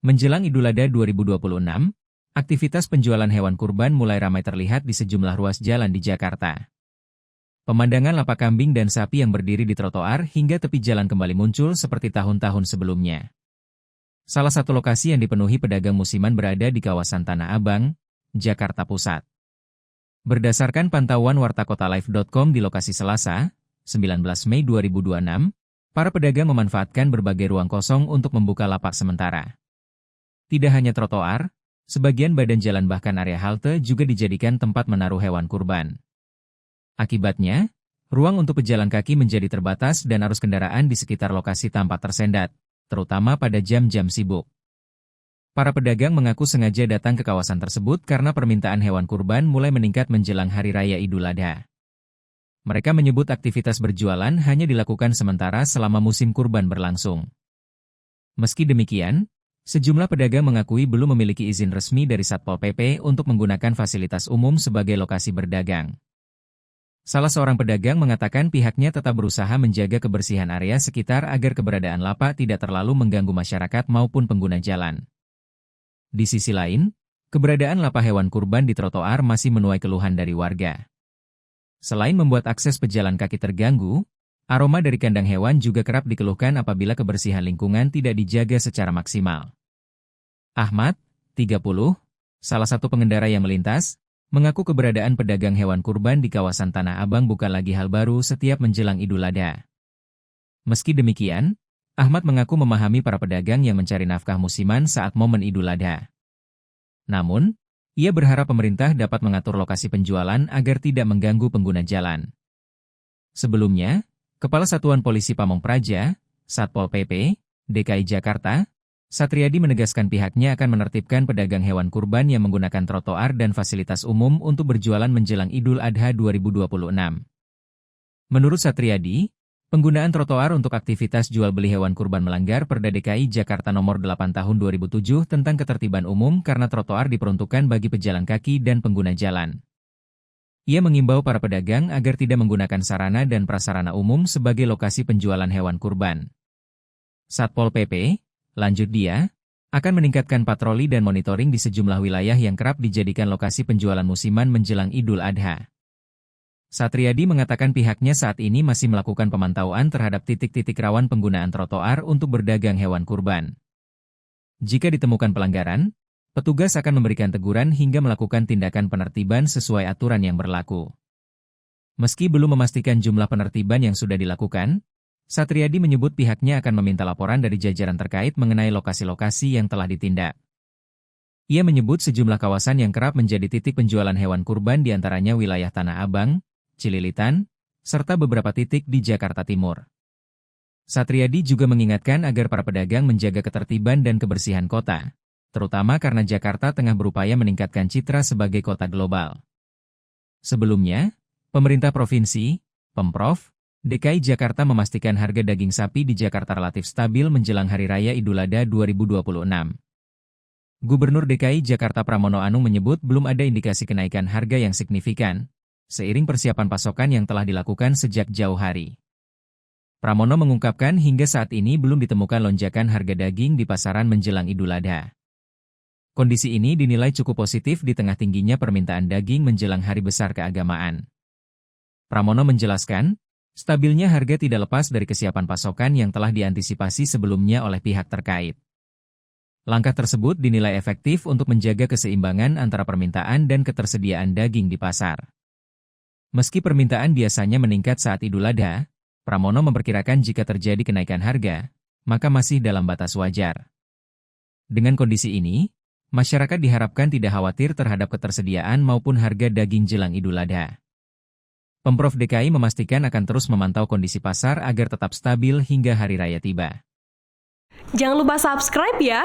Menjelang Idul Adha 2026, aktivitas penjualan hewan kurban mulai ramai terlihat di sejumlah ruas jalan di Jakarta. Pemandangan lapak kambing dan sapi yang berdiri di trotoar hingga tepi jalan kembali muncul seperti tahun-tahun sebelumnya. Salah satu lokasi yang dipenuhi pedagang musiman berada di kawasan Tanah Abang, Jakarta Pusat. Berdasarkan pantauan wartakotalive.com di lokasi Selasa, 19 Mei 2026, para pedagang memanfaatkan berbagai ruang kosong untuk membuka lapak sementara. Tidak hanya trotoar, sebagian badan jalan bahkan area halte juga dijadikan tempat menaruh hewan kurban. Akibatnya, ruang untuk pejalan kaki menjadi terbatas dan arus kendaraan di sekitar lokasi tampak tersendat, terutama pada jam-jam sibuk. Para pedagang mengaku sengaja datang ke kawasan tersebut karena permintaan hewan kurban mulai meningkat menjelang Hari Raya Idul Adha. Mereka menyebut aktivitas berjualan hanya dilakukan sementara selama musim kurban berlangsung. Meski demikian, sejumlah pedagang mengakui belum memiliki izin resmi dari Satpol PP untuk menggunakan fasilitas umum sebagai lokasi berdagang. Salah seorang pedagang mengatakan pihaknya tetap berusaha menjaga kebersihan area sekitar agar keberadaan lapak tidak terlalu mengganggu masyarakat maupun pengguna jalan. Di sisi lain, keberadaan lapak hewan kurban di trotoar masih menuai keluhan dari warga. Selain membuat akses pejalan kaki terganggu, aroma dari kandang hewan juga kerap dikeluhkan apabila kebersihan lingkungan tidak dijaga secara maksimal. Ahmad, 30, salah satu pengendara yang melintas, mengaku keberadaan pedagang hewan kurban di kawasan Tanah Abang bukan lagi hal baru setiap menjelang Idul Adha. Meski demikian, Ahmad mengaku memahami para pedagang yang mencari nafkah musiman saat momen Idul Adha. Namun, ia berharap pemerintah dapat mengatur lokasi penjualan agar tidak mengganggu pengguna jalan. Sebelumnya, Kepala Satuan Polisi Pamong Praja, Satpol PP, DKI Jakarta, Satriadi menegaskan pihaknya akan menertibkan pedagang hewan kurban yang menggunakan trotoar dan fasilitas umum untuk berjualan menjelang Idul Adha 2026. Menurut Satriadi, penggunaan trotoar untuk aktivitas jual beli hewan kurban melanggar Perda DKI Jakarta Nomor 8 Tahun 2007 tentang ketertiban umum karena trotoar diperuntukkan bagi pejalan kaki dan pengguna jalan. Ia mengimbau para pedagang agar tidak menggunakan sarana dan prasarana umum sebagai lokasi penjualan hewan kurban. Satpol PP, lanjut dia, akan meningkatkan patroli dan monitoring di sejumlah wilayah yang kerap dijadikan lokasi penjualan musiman menjelang Idul Adha. Satriadi mengatakan pihaknya saat ini masih melakukan pemantauan terhadap titik-titik rawan penggunaan trotoar untuk berdagang hewan kurban. Jika ditemukan pelanggaran, petugas akan memberikan teguran hingga melakukan tindakan penertiban sesuai aturan yang berlaku. Meski belum memastikan jumlah penertiban yang sudah dilakukan, Satriadi menyebut pihaknya akan meminta laporan dari jajaran terkait mengenai lokasi-lokasi yang telah ditindak. Ia menyebut sejumlah kawasan yang kerap menjadi titik penjualan hewan kurban diantaranya wilayah Tanah Abang, Cililitan, serta beberapa titik di Jakarta Timur. Satriadi juga mengingatkan agar para pedagang menjaga ketertiban dan kebersihan kota, terutama karena Jakarta tengah berupaya meningkatkan citra sebagai kota global. Sebelumnya, pemerintah provinsi, Pemprov, DKI Jakarta memastikan harga daging sapi di Jakarta relatif stabil menjelang Hari Raya Idul Adha 2026. Gubernur DKI Jakarta Pramono Anung menyebut belum ada indikasi kenaikan harga yang signifikan, seiring persiapan pasokan yang telah dilakukan sejak jauh hari. Pramono mengungkapkan hingga saat ini belum ditemukan lonjakan harga daging di pasaran menjelang Idul Adha. Kondisi ini dinilai cukup positif di tengah tingginya permintaan daging menjelang hari besar keagamaan. Pramono menjelaskan, stabilnya harga tidak lepas dari kesiapan pasokan yang telah diantisipasi sebelumnya oleh pihak terkait. Langkah tersebut dinilai efektif untuk menjaga keseimbangan antara permintaan dan ketersediaan daging di pasar. Meski permintaan biasanya meningkat saat Idul Adha, Pramono memperkirakan jika terjadi kenaikan harga, maka masih dalam batas wajar. Dengan kondisi ini, masyarakat diharapkan tidak khawatir terhadap ketersediaan maupun harga daging jelang Idul Adha. Pemprov DKI memastikan akan terus memantau kondisi pasar agar tetap stabil hingga Hari Raya tiba. Jangan lupa subscribe ya!